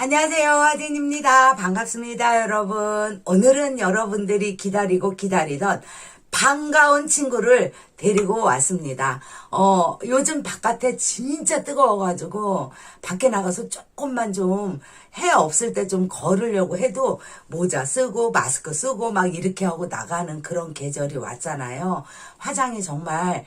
안녕하세요, 하진입니다. 반갑습니다, 여러분. 오늘은 여러분들이 기다리고 기다리던 반가운 친구를 데리고 왔습니다. 요즘 바깥에 진짜 뜨거워가지고 밖에 나가서 조금만 좀 해 없을 때 좀 걸으려고 해도 모자 쓰고 마스크 쓰고 막 이렇게 하고 나가는 그런 계절이 왔잖아요. 화장이 정말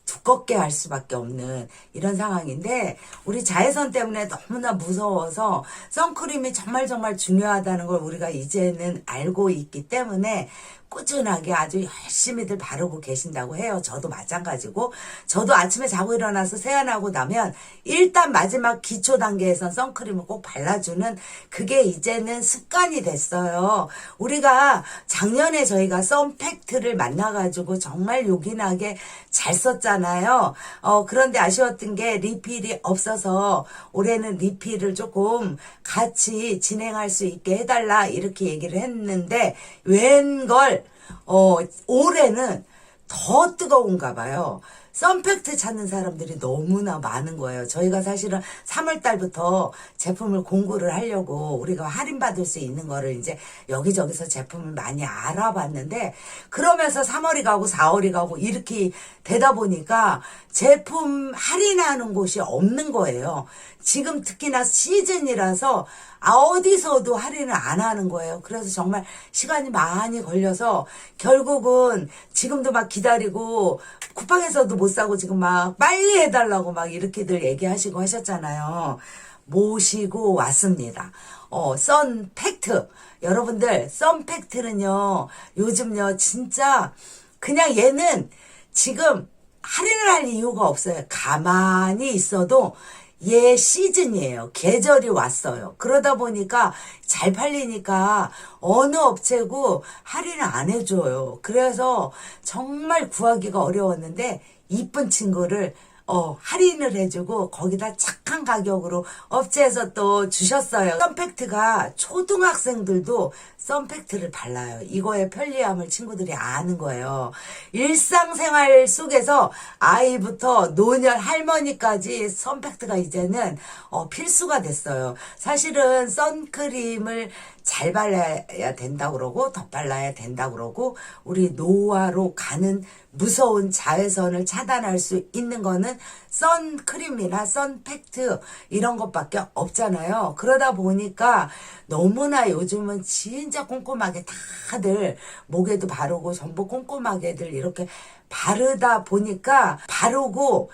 두껍게 할 수밖에 없는 이런 상황인데, 우리 자외선 때문에 너무나 무서워서 선크림이 정말 중요하다는 걸 우리가 이제는 알고 있기 때문에 꾸준하게 아주 열심히들 바르고 계신다고 해요. 저도 마찬가지고, 저도 아침에 자고 일어나서 세안하고 나면 일단 마지막 기초 단계에선 선크림을 꼭 발라주는, 그게 이제는 습관이 됐어요. 우리가 작년에 저희가 썬팩트를 만나가지고 정말 요긴하게 잘 썼잖아요. 그런데 아쉬웠던 게 리필이 없어서 올해는 리필을 조금 같이 진행할 수 있게 해달라 이렇게 얘기를 했는데, 웬걸 올해는 더 뜨거운가 봐요. 썬팩트 찾는 사람들이 너무나 많은 거예요. 저희가 사실은 3월달부터 제품을 공구를 하려고 우리가 할인받을 수 있는 거를 이제 여기저기서 제품을 많이 알아봤는데, 그러면서 3월이 가고 4월이 가고 이렇게 되다 보니까 제품 할인하는 곳이 없는 거예요. 지금 특히나 시즌이라서 어디서도 할인을 안 하는 거예요. 그래서 정말 시간이 많이 걸려서 결국은 지금도 막 기다리고 쿠팡에서도 못 사고 지금 막 빨리 해달라고 막 이렇게들 얘기하시고 하셨잖아요. 모시고 왔습니다. 썬팩트. 여러분들, 썬팩트는요, 요즘요, 진짜 그냥 얘는 지금 할인을 할 이유가 없어요. 가만히 있어도 얘 시즌이에요. 계절이 왔어요. 그러다 보니까 잘 팔리니까 어느 업체고 할인을 안 해줘요. 그래서 정말 구하기가 어려웠는데 이쁜 친구를 할인을 해주고 거기다 착한 가격으로 업체에서 또 주셨어요. 썬팩트가 초등학생들도 썬팩트를 발라요. 이거의 편리함을 친구들이 아는 거예요. 일상생활 속에서 아이부터 노년 할머니까지 썬팩트가 이제는 필수가 됐어요. 사실은 선크림을 잘 발라야 된다고 그러고 덧발라야 된다고 그러고, 우리 노화로 가는 무서운 자외선을 차단할 수 있는 거는 선크림이나 선팩트 이런 것밖에 없잖아요. 그러다 보니까 너무나 요즘은 진짜 꼼꼼하게 다들 목에도 바르고 전부 꼼꼼하게들 이렇게 바르다 보니까, 바르고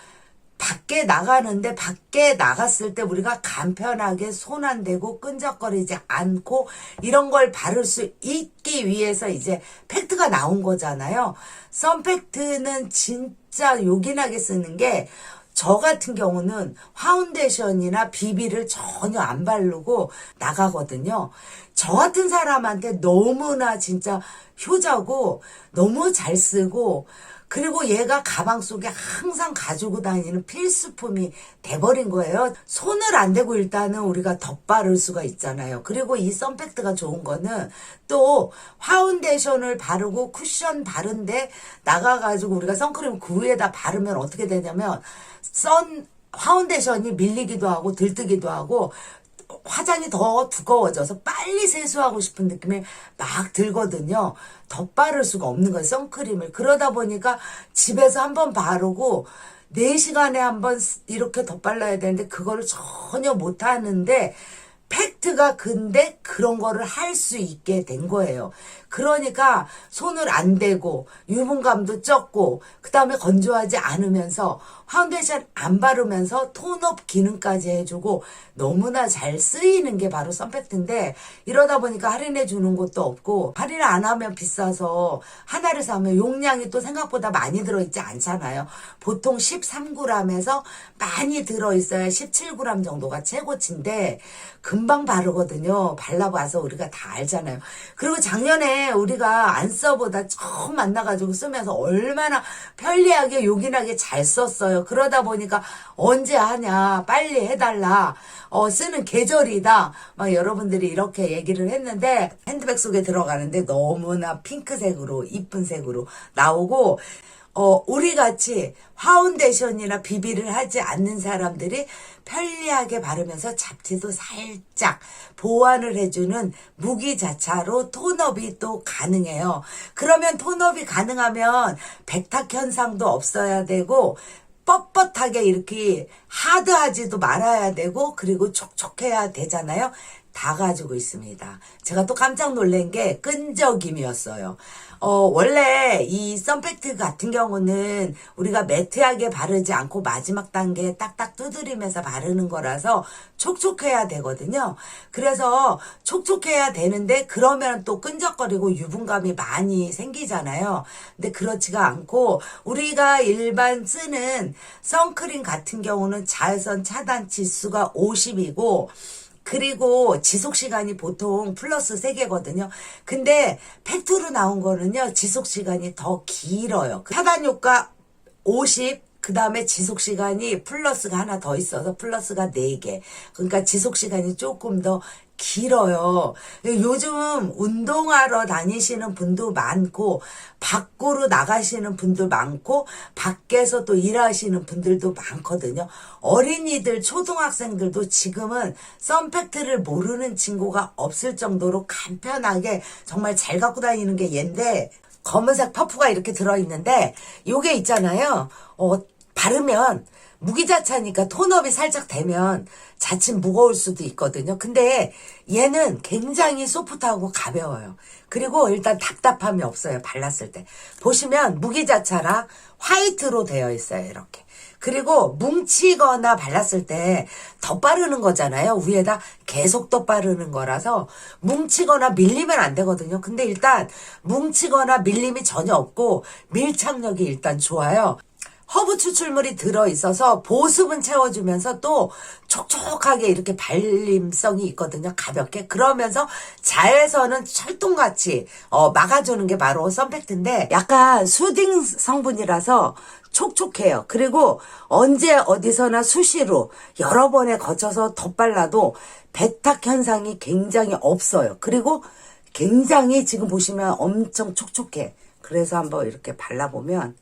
밖에 나가는데, 밖에 나갔을 때 우리가 간편하게 손 안 대고 끈적거리지 않고 이런 걸 바를 수 있기 위해서 이제 팩트가 나온 거잖아요. 썬팩트는 진짜 요긴하게 쓰는 게, 저 같은 경우는 파운데이션이나 비비를 전혀 안 바르고 나가거든요. 저 같은 사람한테 너무나 진짜 효자고 너무 잘 쓰고, 그리고 얘가 가방 속에 항상 가지고 다니는 필수품이 돼버린 거예요. 손을 안 대고 일단은 우리가 덧바를 수가 있잖아요. 그리고 이 썬팩트가 좋은 거는 또 파운데이션을 바르고 쿠션 바른데 나가가지고 우리가 선크림 그 위에다 바르면 어떻게 되냐면, 파운데이션이 밀리기도 하고 들뜨기도 하고 화장이 더 두꺼워져서 빨리 세수하고 싶은 느낌이 막 들거든요. 덧바를 수가 없는 거예요, 선크림을. 그러다 보니까 집에서 한번 바르고 4시간에 한번 이렇게 덧발라야 되는데 그거를 전혀 못 하는데, 팩트가 근데 그런 거를 할 수 있게 된 거예요. 그러니까 손을 안 대고 유분감도 적고 그다음에 건조하지 않으면서 파운데이션 안 바르면서 톤업 기능까지 해주고 너무나 잘 쓰이는 게 바로 썬팩트인데, 이러다 보니까 할인해 주는 것도 없고, 할인을 안 하면 비싸서 하나를 사면 용량이 또 생각보다 많이 들어있지 않잖아요. 보통 13g에서 많이 들어있어야 17g 정도가 최고치인데 금방 바르거든요. 발라봐서 우리가 다 알잖아요. 그리고 작년에 우리가 안 써보다 처음 만나가지고 쓰면서 얼마나 편리하게 요긴하게 잘 썼어요. 그러다 보니까 언제 하냐, 빨리 해달라, 쓰는 계절이다, 막 여러분들이 이렇게 얘기를 했는데, 핸드백 속에 들어가는데 너무나 핑크색으로 이쁜 색으로 나오고, 우리 같이 파운데이션이나 비비를 하지 않는 사람들이 편리하게 바르면서 잡티도 살짝 보완을 해주는 무기자차로 톤업이 또 가능해요. 그러면 톤업이 가능하면 백탁 현상도 없어야 되고 뻣뻣하게 이렇게 하드하지도 말아야 되고 그리고 촉촉해야 되잖아요. 다 가지고 있습니다. 제가 또 깜짝 놀란 게 끈적임이었어요. 원래 이 썬팩트 같은 경우는 우리가 매트하게 바르지 않고 마지막 단계에 딱딱 두드리면서 바르는 거라서 촉촉해야 되거든요. 그래서 촉촉해야 되는데 그러면 또 끈적거리고 유분감이 많이 생기잖아요. 근데 그렇지가 않고 우리가 일반 쓰는 선크림 같은 경우는 자외선 차단 지수가 50이고 그리고 지속시간이 보통 플러스 3개거든요. 근데 팩트로 나온 거는요. 지속시간이 더 길어요. 차단효과 50, 그 다음에 지속시간이 플러스가 하나 더 있어서 플러스가 4개. 그러니까 지속시간이 조금 더 길어요. 요즘 운동하러 다니시는 분도 많고 밖으로 나가시는 분도 많고 밖에서 또 일하시는 분들도 많거든요. 어린이들 초등학생들도 지금은 썬팩트를 모르는 친구가 없을 정도로 간편하게 정말 잘 갖고 다니는 게 얘인데 검은색 퍼프가 이렇게 들어있는데 요게 있잖아요. 바르면 무기자차니까 톤업이 살짝 되면 자칫 무거울 수도 있거든요. 근데 얘는 굉장히 소프트하고 가벼워요. 그리고 일단 답답함이 없어요. 발랐을 때. 보시면 무기자차라 화이트로 되어 있어요. 이렇게. 그리고 뭉치거나 발랐을 때 덧바르는 거잖아요. 위에다 계속 덧바르는 거라서 뭉치거나 밀리면 안 되거든요. 근데 일단 뭉치거나 밀림이 전혀 없고 밀착력이 일단 좋아요. 허브 추출물이 들어있어서 보습은 채워주면서 또 촉촉하게 이렇게 발림성이 있거든요. 가볍게. 그러면서 자외선은 철통같이 막아주는 게 바로 썬팩트인데 약간 수딩 성분이라서 촉촉해요. 그리고 언제 어디서나 수시로 여러 번에 거쳐서 덧발라도 백탁 현상이 굉장히 없어요. 그리고 굉장히 지금 보시면 엄청 촉촉해. 그래서 한번 이렇게 발라보면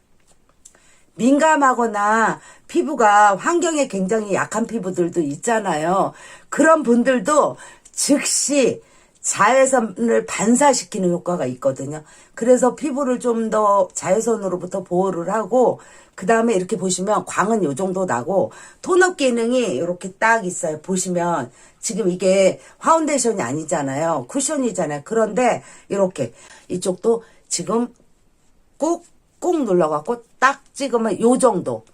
민감하거나 피부가 환경에 굉장히 약한 피부들도 있잖아요. 그런 분들도 즉시 자외선을 반사시키는 효과가 있거든요. 그래서 피부를 좀 더 자외선으로부터 보호를 하고 그 다음에 이렇게 보시면 광은 요 정도 나고 톤업 기능이 이렇게 딱 있어요. 보시면 지금 이게 파운데이션이 아니잖아요. 쿠션이잖아요. 그런데 이렇게 이쪽도 지금 꾹 눌러갖고 딱 찍으면 요 정도.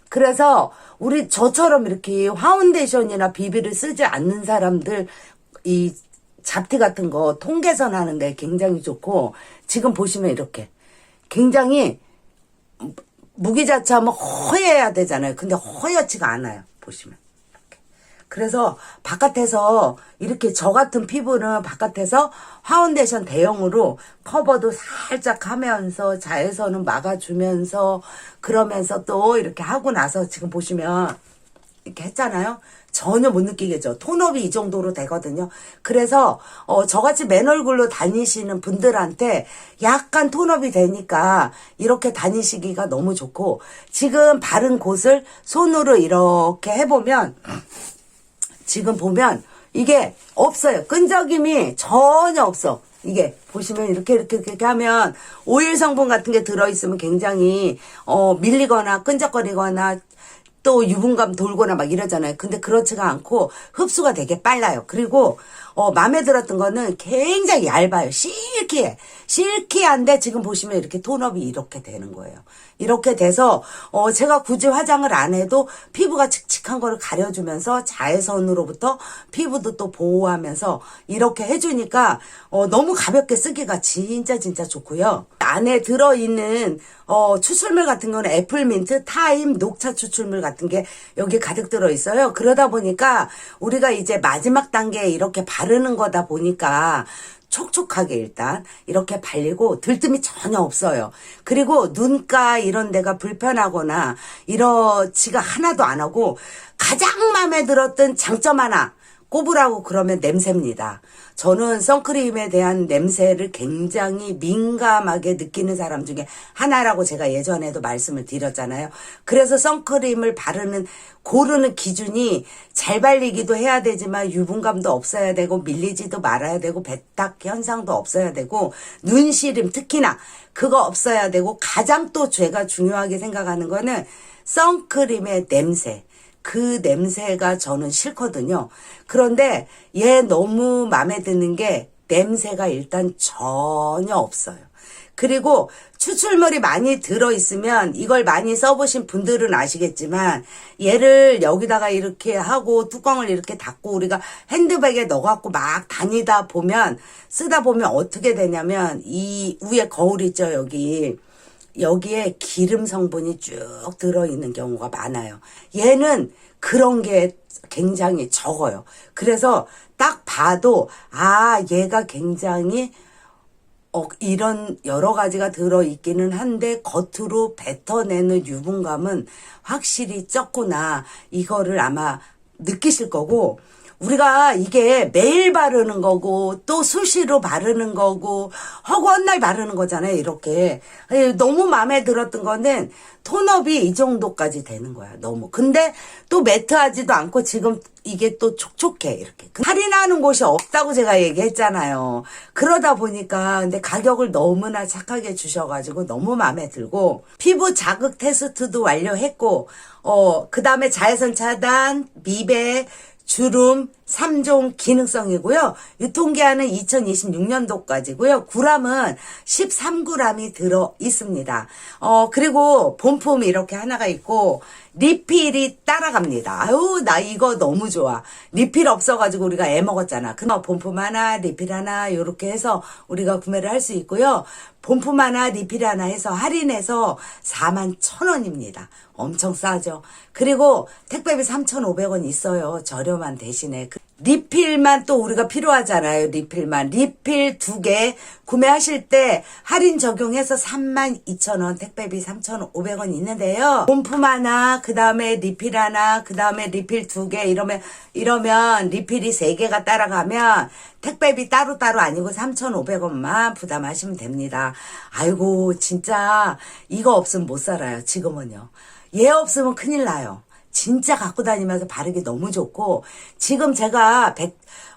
그래서 우리 저처럼 이렇게 파운데이션이나 비비를 쓰지 않는 사람들 이 잡티 같은 거 통계선 하는데 굉장히 좋고 지금 보시면 이렇게 굉장히 무기자차하면 허해야 되잖아요. 근데 허옇지가 않아요. 보시면. 그래서 바깥에서 이렇게 저 같은 피부는 바깥에서 파운데이션 대용으로 커버도 살짝 하면서 자외선은 막아주면서 그러면서 또 이렇게 하고 나서 지금 보시면 이렇게 했잖아요. 전혀 못 느끼겠죠. 톤업이 이 정도로 되거든요. 그래서 저같이 맨 얼굴로 다니시는 분들한테 약간 톤업이 되니까 이렇게 다니시기가 너무 좋고 지금 바른 곳을 손으로 이렇게 해보면 지금 보면 이게 없어요. 끈적임이 전혀 없어. 이게 보시면 이렇게 하면 오일 성분 같은 게 들어있으면 굉장히 밀리거나 끈적거리거나 또 유분감 돌거나 막 이러잖아요. 근데 그렇지가 않고 흡수가 되게 빨라요. 그리고 마음에 들었던 거는 굉장히 얇아요. 실키한데 지금 보시면 이렇게 톤업이 이렇게 되는 거예요. 이렇게 돼서 제가 굳이 화장을 안 해도 피부가 칙칙한 거를 가려주면서 자외선으로부터 피부도 또 보호하면서 이렇게 해주니까 너무 가볍게 쓰기가 진짜 좋고요. 안에 들어있는 추출물 같은 거는 애플민트, 타임, 녹차 추출물 같은 게 여기 가득 들어있어요. 그러다 보니까 우리가 이제 마지막 단계에 이렇게 바르는 거다 보니까 촉촉하게 일단 이렇게 발리고 들뜸이 전혀 없어요. 그리고 눈가 이런 데가 불편하거나 이러지가 하나도 안 하고 가장 마음에 들었던 장점 하나 꼽으라고 그러면 냄새입니다. 저는 선크림에 대한 냄새를 굉장히 민감하게 느끼는 사람 중에 하나라고 제가 예전에도 말씀을 드렸잖아요. 그래서 선크림을 고르는 기준이 잘 발리기도 해야 되지만 유분감도 없어야 되고 밀리지도 말아야 되고 배딱 현상도 없어야 되고 눈시림 특히나 그거 없어야 되고 가장 또 제가 중요하게 생각하는 거는 선크림의 냄새. 그 냄새가 저는 싫거든요. 그런데 얘 너무 마음에 드는 게 냄새가 일단 전혀 없어요. 그리고 추출물이 많이 들어있으면 이걸 많이 써보신 분들은 아시겠지만 얘를 여기다가 이렇게 하고 뚜껑을 이렇게 닫고 우리가 핸드백에 넣어갖고 막 쓰다 보면 어떻게 되냐면 이 위에 거울 있죠, 여기에 기름 성분이 쭉 들어있는 경우가 많아요. 얘는 그런 게 굉장히 적어요. 그래서 딱 봐도 얘가 굉장히 이런 여러 가지가 들어있기는 한데 겉으로 뱉어내는 유분감은 확실히 적구나. 이거를 아마 느끼실 거고 우리가 이게 매일 바르는 거고 또 수시로 바르는 거고 허구한 날 바르는 거잖아요. 이렇게 너무 마음에 들었던 거는 톤업이 이 정도까지 되는 거야. 너무. 근데 또 매트하지도 않고 지금 이게 또 촉촉해. 이렇게. 할인하는 곳이 없다고 제가 얘기했잖아요. 그러다 보니까 근데 가격을 너무나 착하게 주셔가지고 너무 마음에 들고 피부 자극 테스트도 완료했고 그 다음에 자외선 차단, 미백, 주름 3종 기능성이고요. 유통기한은 2026년도까지고요. 구람은 13g이 들어 있습니다. 그리고 본품이 이렇게 하나가 있고 리필이 따라갑니다. 아유, 나 이거 너무 좋아. 리필 없어가지고 우리가 애먹었잖아. 그럼 본품 하나, 리필 하나 이렇게 해서 우리가 구매를 할 수 있고요. 본품 하나, 리필 하나 해서 할인해서 41,000원입니다. 엄청 싸죠. 그리고 택배비 3,500원 있어요. 저렴한 대신에. 리필만 또 우리가 필요하잖아요. 리필 2개 구매하실 때 할인 적용해서 32,000원, 택배비 3,500원 있는데요. 본품 하나, 그 다음에 리필 하나, 그 다음에 리필 2개 이러면 리필이 3개가 따라가면 택배비 따로따로 아니고 3,500원만 부담하시면 됩니다. 아이고 진짜 이거 없으면 못 살아요. 지금은요. 얘 없으면 큰일 나요. 진짜 갖고 다니면서 바르기 너무 좋고 지금 제가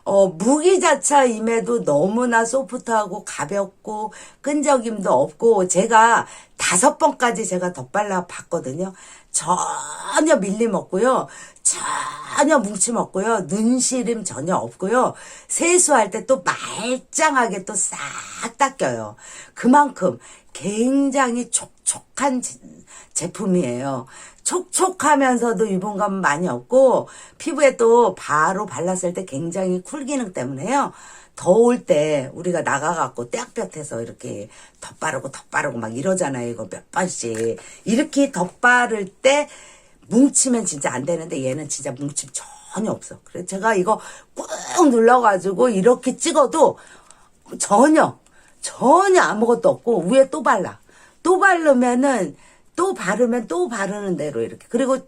무기자차임에도 너무나 소프트하고 가볍고 끈적임도 없고 제가 5번까지 제가 덧발라 봤거든요. 전혀 밀림 없고요. 전혀 뭉침 없고요. 눈시림 전혀 없고요. 세수할 때 또 말짱하게 또 싹 닦여요. 그만큼 굉장히 촉촉한 제품이에요. 촉촉하면서도 유분감 많이 없고 피부에 또 바로 발랐을 때 굉장히 쿨 기능 때문에요. 더울 때 우리가 나가갖고 떼약볕에서 이렇게 덧바르고 막 이러잖아요. 이거 몇 번씩. 이렇게 덧바를 때 뭉치면 진짜 안 되는데 얘는 진짜 뭉침 전혀 없어. 그래서 제가 이거 꾹 눌러가지고 이렇게 찍어도 전혀 아무것도 없고 위에 또 발라. 또 바르면 또 바르는 대로 이렇게. 그리고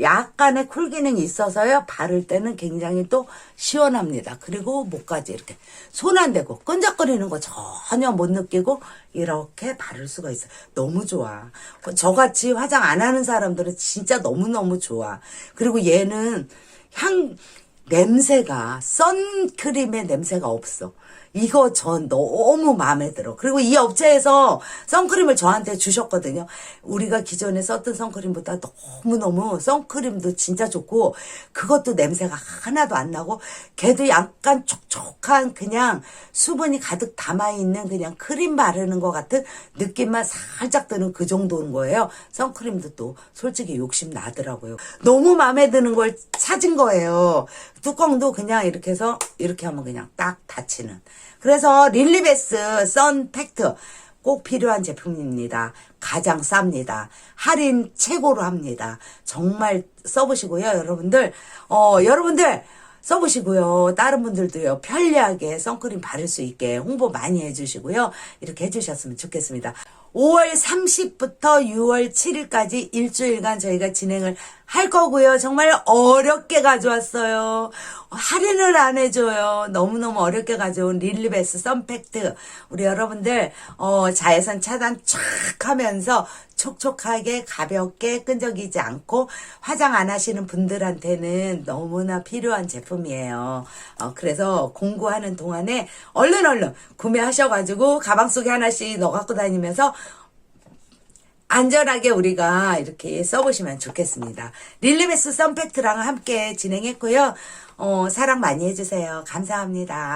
약간의 쿨 기능이 있어서요. 바를 때는 굉장히 또 시원합니다. 그리고 목까지 이렇게 손 안 대고 끈적거리는 거 전혀 못 느끼고 이렇게 바를 수가 있어요. 너무 좋아. 저같이 화장 안 하는 사람들은 진짜 너무너무 좋아. 그리고 얘는 냄새가 선크림의 냄새가 없어. 이거 전 너무 마음에 들어. 그리고 이 업체에서 선크림을 저한테 주셨거든요. 우리가 기존에 썼던 선크림보다 너무너무 선크림도 진짜 좋고 그것도 냄새가 하나도 안 나고 걔도 약간 촉촉한 그냥 수분이 가득 담아있는 그냥 크림 바르는 것 같은 느낌만 살짝 드는 그 정도인 거예요. 선크림도 또 솔직히 욕심 나더라고요. 너무 마음에 드는 걸 찾은 거예요. 뚜껑도 그냥 이렇게 해서 이렇게 하면 그냥 딱 닫히는. 그래서 릴리베스 선팩트 꼭 필요한 제품입니다. 가장 쌉니다. 할인 최고로 합니다. 정말 써보시고요. 여러분들 써보시고요. 다른 분들도요. 편리하게 선크림 바를 수 있게 홍보 많이 해주시고요. 이렇게 해주셨으면 좋겠습니다. 5월 30부터 6월 7일까지 일주일간 저희가 진행을 할 거고요. 정말 어렵게 가져왔어요. 할인을 안 해줘요. 너무너무 어렵게 가져온 릴리베스 썬팩트. 우리 여러분들 자외선 차단 쫙 하면서 촉촉하게 가볍게 끈적이지 않고 화장 안 하시는 분들한테는 너무나 필요한 제품이에요. 그래서 공구하는 동안에 얼른 구매하셔가지고 가방 속에 하나씩 넣어 갖고 다니면서 안전하게 우리가 이렇게 써보시면 좋겠습니다. 릴리베스 썬팩트랑 함께 진행했고요. 사랑 많이 해주세요. 감사합니다.